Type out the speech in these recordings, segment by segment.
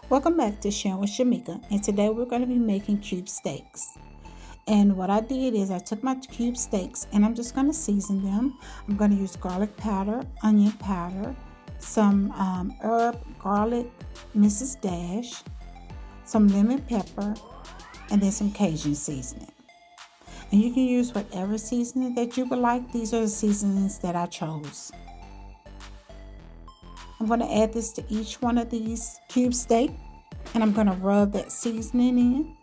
Welcome back to Sharing with Shamika, and today we're going to be making cube steaks. And what I did is I took my cube steaks and I'm just going to season them. I'm going to use garlic powder, onion powder, some herb garlic Mrs. Dash, some lemon pepper, and then some Cajun seasoning. And you can use whatever seasoning that you would like. These are the seasonings that I chose. I'm going to add this to each one of these cube steak, and I'm going to rub that seasoning in.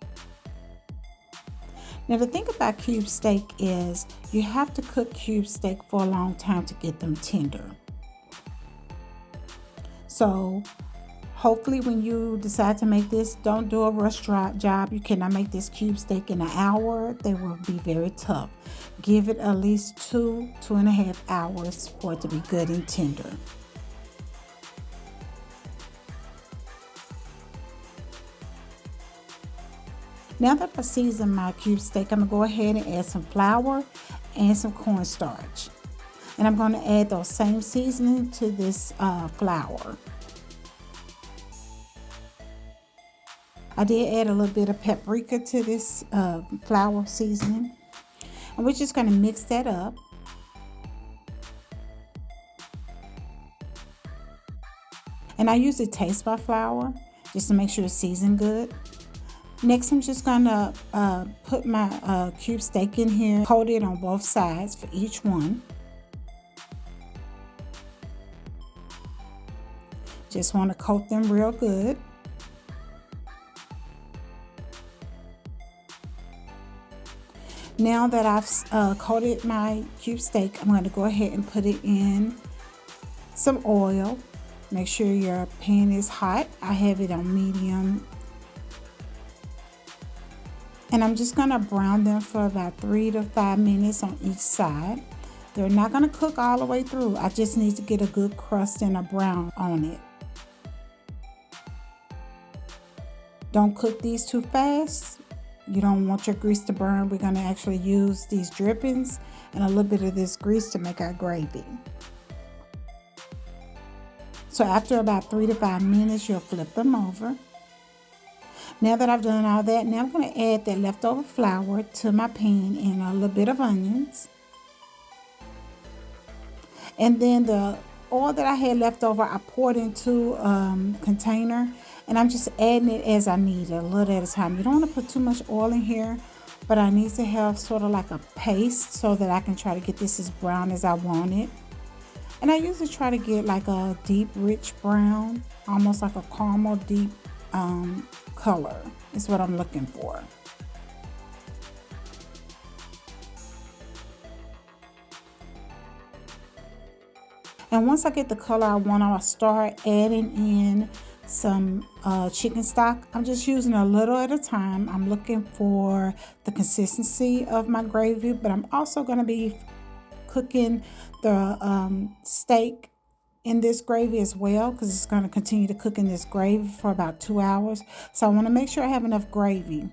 Now the thing about cube steak is you have to cook cube steak for a long time to get them tender. So hopefully when you decide to make this, don't do a rush job. You cannot make this cube steak in an hour. They will be very tough. Give it at least 2.5 hours for it to be good and tender. Now that I seasoned my cube steak, I'm going to go ahead and add some flour and some cornstarch. And I'm going to add those same seasoning to this flour. I did add a little bit of paprika to this flour seasoning. And we're just going to mix that up. And I usually taste my flour just to make sure it's seasoned good. Next, I'm just gonna put my cube steak in here, coat it on both sides for each one. Just want to coat them real good. Now that I've coated my cube steak, I'm going to go ahead and put it in some oil. Make sure your pan is hot. I have it on medium. And I'm just going to brown them for about 3 to 5 minutes on each side. They're not going to cook all the way through. I just need to get a good crust and a brown on it. Don't cook these too fast. You don't want your grease to burn. We're going to actually use these drippings and a little bit of this grease to make our gravy. So after about 3 to 5 minutes, you'll flip them over. Now that I've done all that, now I'm going to add that leftover flour to my pan and a little bit of onions. And then the oil that I had left over, I poured into a container, and I'm just adding it as I need it, a little at a time. You don't want to put too much oil in here, but I need to have sort of like a paste so that I can try to get this as brown as I want it. And I usually try to get like a deep, rich brown, almost like a caramel deep color is what I'm looking for. And once I get the color I want, I'll start adding in some chicken stock. I'm just using a little at a time. I'm looking for the consistency of my gravy, but I'm also going to be cooking the steak in this gravy as well, because it's going to continue to cook in this gravy for about 2 hours. So I want to make sure I have enough gravy.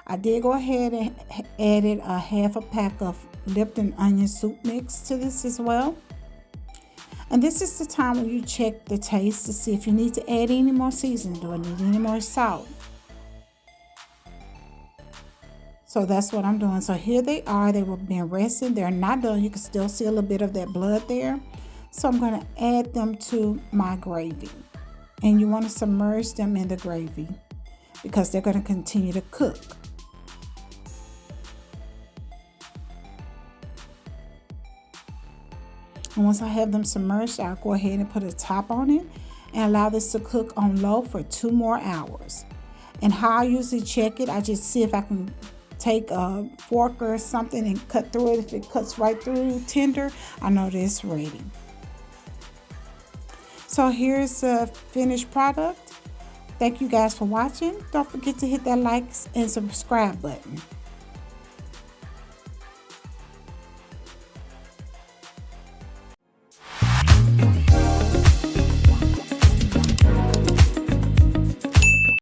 I did go ahead and added a half a pack of Lipton onion soup mix to this as well. And this is the time when you check the taste to see if you need to add any more seasoning. Do I need any more salt? So that's what I'm doing. So here they are. They were being rested. They're not done. You can still see a little bit of that blood there. So I'm going to add them to my gravy. And you want to submerge them in the gravy because they're going to continue to cook. And once I have them submerged, I'll go ahead and put a top on it and allow this to cook on low for 2 more hours. And how I usually check it, I just see if I can take a fork or something and cut through it. If it cuts right through tender, I know that it's ready. So here's the finished product. Thank you guys for watching. Don't forget to hit that like and subscribe button.